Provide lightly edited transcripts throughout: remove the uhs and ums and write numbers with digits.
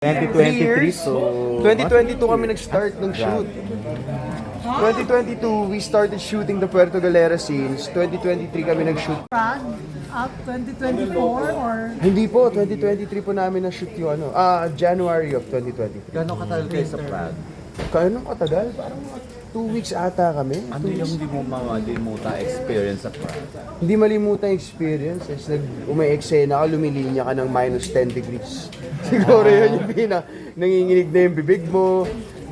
2023, so 2022 kami nag-start ng shoot. 2022, we started shooting the Puerto Galera scenes. 2023 kami nag-shoot. Prague up 2024 or Hindi po, 2023 po namin na-shoot yung January of 2023. gano'ng katagal kayo sa Prague? Kaya katagal? Parang 2 weeks ata kami. Ano yung hindi mo mamalimuta experience sa Prague? Hindi malimutan yung experience. Umay-eksena ka, lumilinya ka ng minus 10 degrees. Siguro yun yung nanginginig na yung bibig mo.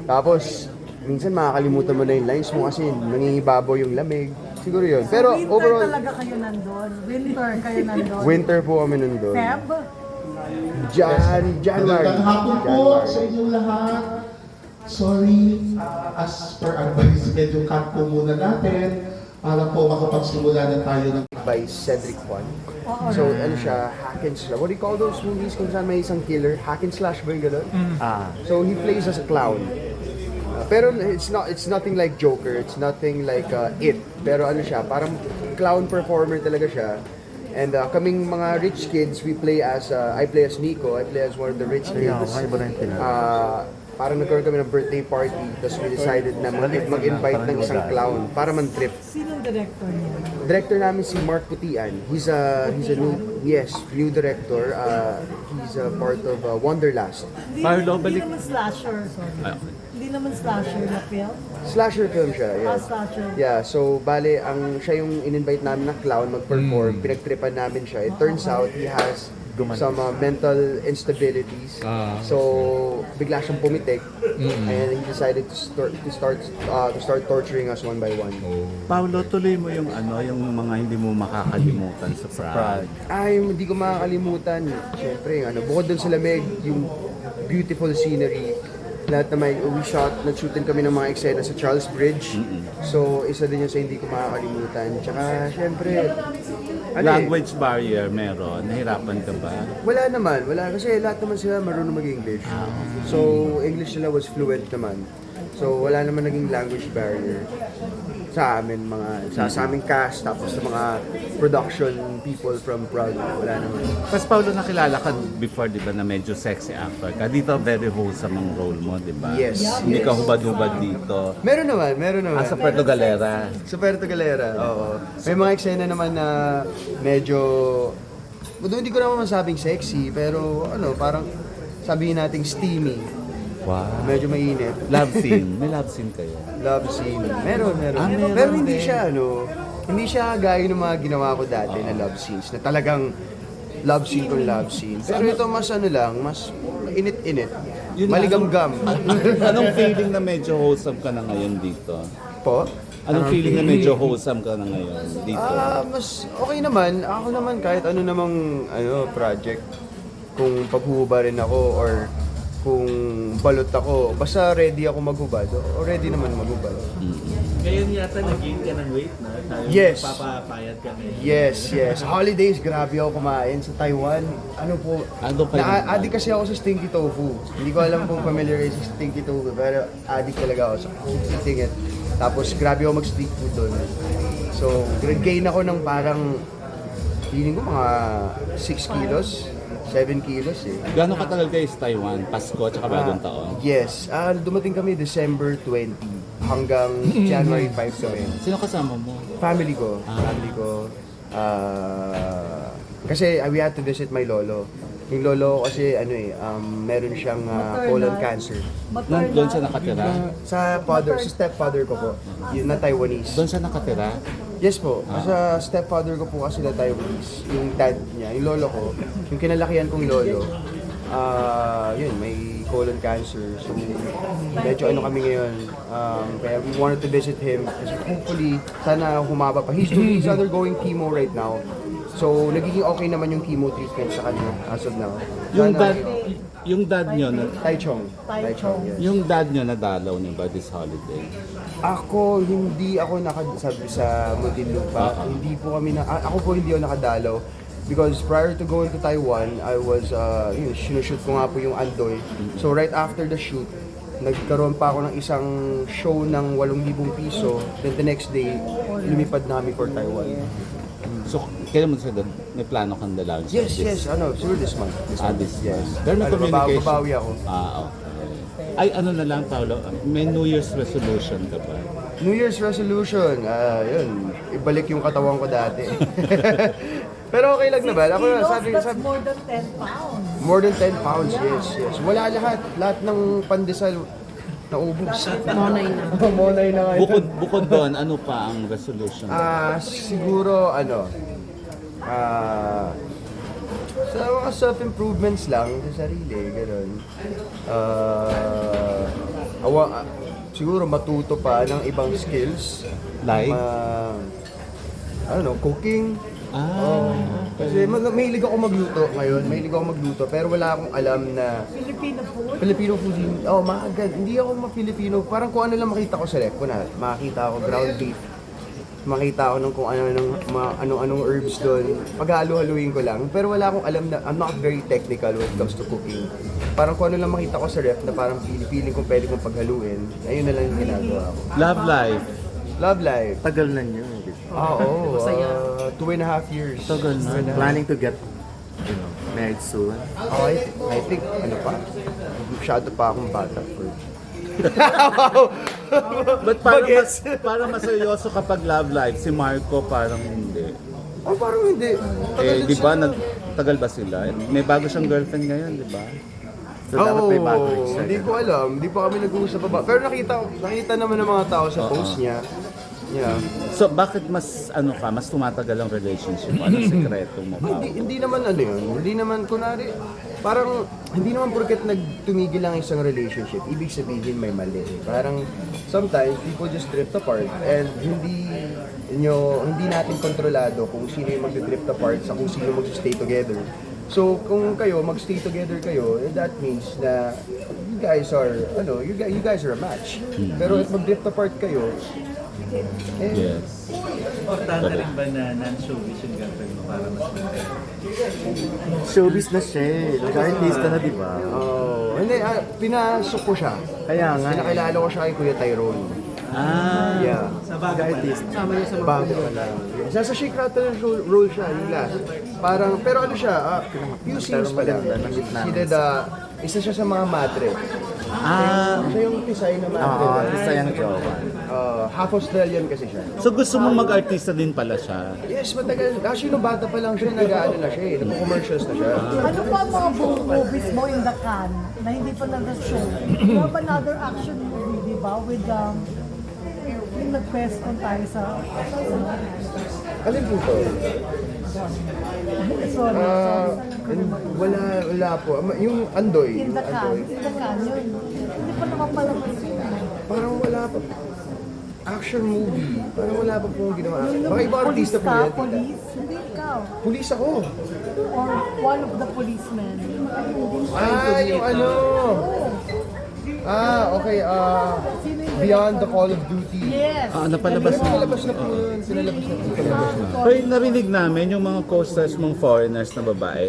Tapos, minsan makakalimutan mo na yung lines mo kasi nangingibabaw yung lamig. Siguro yun. Pero winter overall, talaga kayo nandun. Winter kayo nandun. winter po kami nandun. Feb? January. Magandang hapon po sa inyong lahat. Sorry, as per advice, medyo cut po muna natin para po makapagsimula na tayo ng By Cedric Juan. So, ano siya, hack and slash. What do you call those movies kung saan may isang killer? Hack and slash ba yung gano'n? So, he plays as a clown. Pero it's nothing like Joker, it's nothing like It. Pero ano siya, parang clown performer talaga siya. And kaming mga rich kids, we play as, I play as Nico, I play as one of the rich kids. Parang nagkaroon kami ng birthday party, tapos we decided na mag-invite ng isang clown para man-trip. Sinong director niya? Director namin si Mark Putian. He's a new director. He's a part of Wonderlust. Paolo, Hindi balik- naman slasher, sorry. Ay, okay. Hindi naman slasher na film. Slasher film siya, yeah. Slasher. Yeah, so bale, siya yung in-invite namin na clown mag-perform, pinagtripan namin siya. It turns out he has some mental instabilities. So bigla siyang pumitik and he decided to start torturing us one by one. Paolo, tuloy mo yung yung mga hindi mo makakalimutan sa Prague. Ay, hindi ko makakalimutan. Siyempre, bukod dun sa lamig, yung beautiful scenery, lahat na nag-shootin kami ng mga eksena sa Charles Bridge. So, isa din yun sa hindi ko makakalimutan. Tsaka, siyempre, Language barrier meron? Nahirapan ka ba? wala naman. Wala. Kasi lahat naman sila marunong mag-English. So, English nila was fluent naman. So, wala naman naging language barrier sa amin, sa aming cast, tapos sa mga production people from Prague. Wala naman. Tapos Paolo, nakilala ka before, di ba, na medyo sexy actor ka. Dito, very wholesome ang role mo, di ba? Yes. Hindi ka hubad-hubad dito. Meron naman. Sa Puerto Galera. Sa Puerto Galera, oo. May mga eksena naman na medyo, hindi ko naman masabing sexy, pero parang sabihin nating steamy. Wow. Medyo mainit. Love scene. May love scene kayo. Love scene. Meron. Meron Pero hindi din. siya, hindi siya gaya ng mga ginawa ko dati na love scenes, na talagang love scene kung love scene. Pero ito mas mas init-init. Yun Maligamgam. Anong feeling na medyo wholesome ka na ngayon dito? Po? Anong feeling na medyo wholesome ka na ngayon dito? Mas okay naman. Ako naman kahit ano namang project, kung paghuhubarin ako or kung balot ako, basta ready ako maghubad o ready naman maghubad. Ngayon yata nag-gain ka ng weight, no? Yes. Papapayat ka ngayon. Yes. Holidays, grabe ako kumain sa Taiwan. Ano pa yun? Addict kasi ako sa stinky tofu. Hindi ko alam kung familiar kayo sa stinky tofu, pero addict talaga ako sa eating it. Tapos grabe ako mag-street food doon. So, gain ako ng parang, feeling ko mga 6 kilos, 7 kilos eh. Gano'ng katagal kayo sa Taiwan? Pasko at saka bagong taon? Yes, dumating kami December 20 hanggang January 5 kami. Sino kasama mo? Family ko. Kasi we had to visit my lolo. Yung lolo ko kasi meron siyang colon cancer. Doon siya nakatira? Sa stepfather ko po, yun na Taiwanese. Doon siya nakatira? Yes po, sa stepfather ko po kasi na Taiwanese. Yung dad niya, yung lolo ko, yung kinalakihan kong lolo, yun, may colon cancer. So, medyo kami ngayon. Kaya we wanted to visit him kasi hopefully, sana humaba pa. He's undergoing chemo right now. So, nagiging okay naman yung chemo treatment sa kanya as of now. Yung dad nyo, Taichung. Yes. yung dad nyo nadalaw niyo ba this holiday? Hindi ako nakasabi sa Muntinlupa. Ako po hindi ako nakadalaw. Because prior to going to Taiwan, I was, sinushoot ko nga po yung Andoy. So right after the shoot, nagkaroon pa ako ng isang show ng 8,000 piso. Then the next day, lumipad namin for Taiwan. So, kailan mo sila may plano kang dalawin? Yes, sure this month. This Yes. Pero may communication. Babawi ako. Okay. Ay, ano na lang, Paolo, may New Year's resolution ka ba? New Year's resolution, yun, ibalik yung katawan ko dati. Pero okay lang naman. Ako na, sabi, That's more than 10 pounds. more than 10 pounds, yes. Wala lahat ng pandesal naubos. Monay na ngayon. Bukod doon, ano pa ang resolution? Siguro, sa mga self-improvements lang sa sarili, gano'n. Siguro matuto pa ng ibang skills. Like? Cooking. Kasi mahilig ako magluto ngayon, pero wala akong alam na Filipino food. Hindi ako ma-Filipino. Parang kung ano lang makita ko sa ref, makakita ako ground beef. Makita ako ng kung ano-anong herbs doon. Paghalo-haluin ko lang. Pero wala akong alam na, I'm not very technical when it comes to cooking. Parang kung ano lang makita ko sa ref na parang pili kong pwede kong paghaluin, ayun na lang yung ginagawa ko. Love life. Love life. Tagal na niyo. Oo. 2.5 years. Tagal na. Planning to get, married soon. I think, masyado pa akong bata for But parang maseryoso kapag love life, si Marco parang hindi. parang hindi. Di ba, nagtagal ba sila? May bago siyang girlfriend ngayon, di ba? So dapat may bago rin siya. Hindi ko alam. Hindi pa kami nag-uusap pa ba. Pero nakita naman ng mga tao sa post niya. Yeah. So, bakit mas tumatagal ang relationship? Anong sekreto mo pa? Hindi naman yun. Hindi naman, kunwari, parang, hindi naman porket nagtumigil lang isang relationship, ibig sabihin may mali. Parang, sometimes, people just drift apart and hindi natin kontrolado kung sino yung mag-drift apart sa kung sino mag-stay together. So, kung kayo, mag-stay together kayo, that means na you guys are a match. Pero if mag-drift apart kayo, Yes. Importante rin ba na non-showbiz yung girlfriend mo para mas maganda? Showbiz na siya eh. Nag-artista na, di ba? hindi, pinasok ko siya. Kaya nga. Pinakilala ko siya kay Kuya Tyrone. Yeah. Sa bago pa lang. Bago pa lang. Sa Shake Rattle role siya, yung last. Parang, pero few scenes pa lang. She did, isa siya sa mga madre. Siya yung Pisay na madre. Isa yung jowa. Half Australian kasi siya. So, gusto mong mag-artista din pala siya? Yes, matagal. Actually, nung bata pa lang siya, na siya eh. Nag-commercials na siya. Ano pa ang mga movies mo in the can na hindi pa nag-show? You have another action movie, di ba? With yung nag-press con tayo sa... Alin po to? Sorry. Wala po. Yung Andoy. In the can. Yun. Hindi pa naman pala Parang wala pa. Action movie. Parang wala pa pong ginawa. Baka ibang Police artista po ka? yan. Police? Hindi ikaw. Police ako. Or one of the policemen. Yung ano. Okay. Beyond the Call of Duty. Yes. Napalabas na. Pinalabas na po yun. Pinalabas na po. Hoy, narinig namin yung mga co-stars mong foreigners na babae.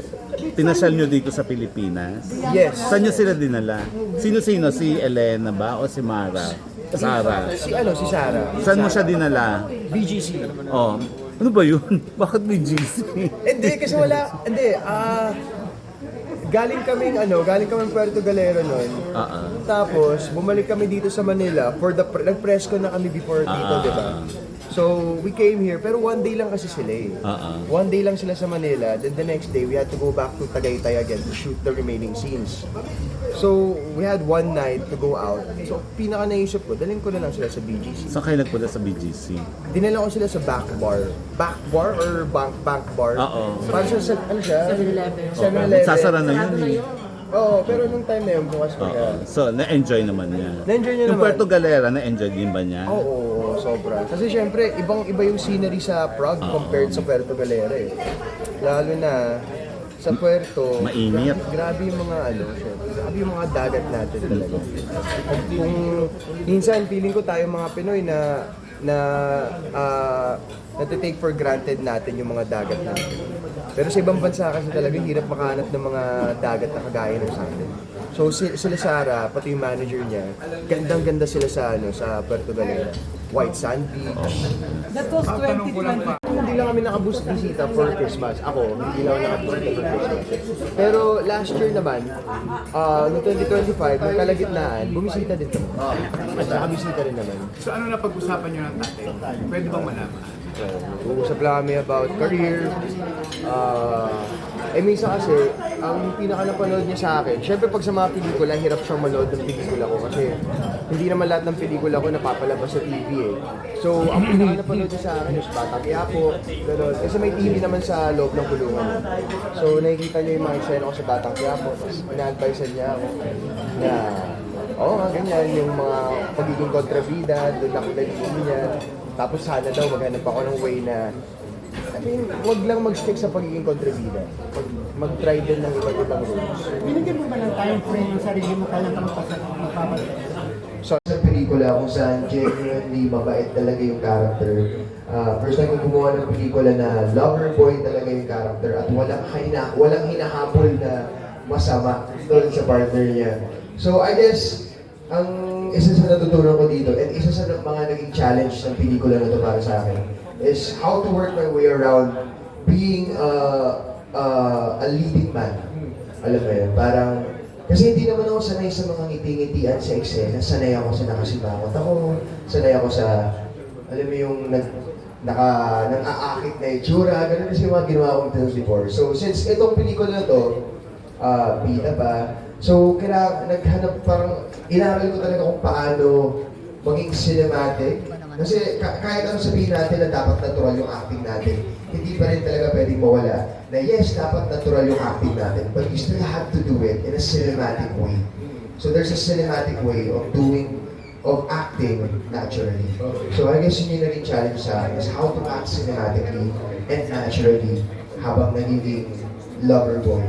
Pinasal nyo dito sa Pilipinas. Yes. Saan nyo sila dinala? Sino-sino? Si Elena ba o si Mara? Sarah? Si Sarah. Saan mo siya dinala? BGC. Oh, ano ba yun? Bakit may GC? Hindi, kasi wala. Hindi, galing kaming Puerto Galera noon. Tapos, bumalik kami dito sa Manila for nag-press ko na kami before dito, di ba? So, we came here, pero one day lang kasi sila eh. One day lang sila sa Manila, then the next day, we had to go back to Tagaytay again to shoot the remaining scenes. So, we had one night to go out. So, pinaka naisip ko, dalhin ko na lang sila sa BGC. Saan kayo nagpunta sa BGC? Dinala ko sila sa back bar. Back bar or bank bar? Oo. Para sa, 7-Eleven. 7-Eleven. Sasara na yun eh. Oo, pero nung time na yun, bukas pa Oo. So, na-enjoy naman niya. Na-enjoy niya Yung naman. Puerto Galera, na-enjoy din ba niya? Oo, sobra. Kasi syempre, ibang-iba yung scenery sa Prague compared sa Puerto Galera eh. Lalo na sa Puerto, Mainit. Grabe yung mga syempre, grabe yung mga dagat natin talaga. Kung minsan, feeling ko tayo mga Pinoy na nati-take for granted natin yung mga dagat natin. Pero sa ibang bansa kasi talaga hirap makahanap ng mga dagat na kagaya ng sa atin. So sila Sarah, pati yung manager niya, gandang-ganda sila sa sa Puerto Galera. White Sand Beach. That was 2020. hindi lang kami nakaboost bisita for Christmas. Ako, hindi lang ako nakaboost for Christmas. Pero last year naman, no 2025, nung kalagitnaan, bumisita din kami. Nakabisita rin naman. So ano na pag-usapan nyo ng tatay? Pwede bang malaman? Nag-uusap lang kami about career. Minsan kasi, ang pinaka-napanood niya sa akin, syempre pag sa mga pelikula, hirap siyang manood ng pelikula ko kasi hindi naman lahat ng pelikula ko napapalabas sa TV eh. So, ang pinaka-napanood niya sa akin is Batang Quiapo, gano'n. Kasi may TV naman sa loob ng kulungan. So, nakikita niya yung mga eksena ko sa Batang Quiapo, tapos ina-advisean niya ako na oo nga, ganyan, yung mga pagiging kontrabida, doon ako naging niya. Tapos sana daw maghanap ako ng way na, wag lang mag-stick sa pagiging kontrabida. Mag-try din ng iba't ibang roles. Binigyan mo ba ng time frame ng sarili mo kailan ka magpapabalik? So, Sa pelikula kung saan genuinely mabait talaga yung character. First time ko gumawa ng pelikula na lover boy talaga yung character at walang hinahabol na masama doon sa partner niya. So I guess, ang isa sa natutunan ko dito at isa sa mga naging challenge ng pelikula na to para sa akin is how to work my way around being a leading man. Alam mo yun, parang kasi hindi naman ako sanay sa mga ngiti-ngitian sa eksena. Sanay ako sa nakasimangot ako. Sanay ako sa, alam mo yung nang-aakit na itsura. Ganun kasi yung mga ginawa kong films before. So, since itong pelikula na to, bida pa, so naghanap parang, inaral ko talaga kung paano maging cinematic. Kasi kahit ano sabihin natin na dapat natural yung acting natin, hindi pa rin talaga pwedeng mawala na yes, dapat natural yung acting natin, but you still have to do it in a cinematic way. So there's a cinematic way of acting naturally. So I guess yun yung naging challenge sa akin is how to act cinematically and naturally habang nagiging lover boy.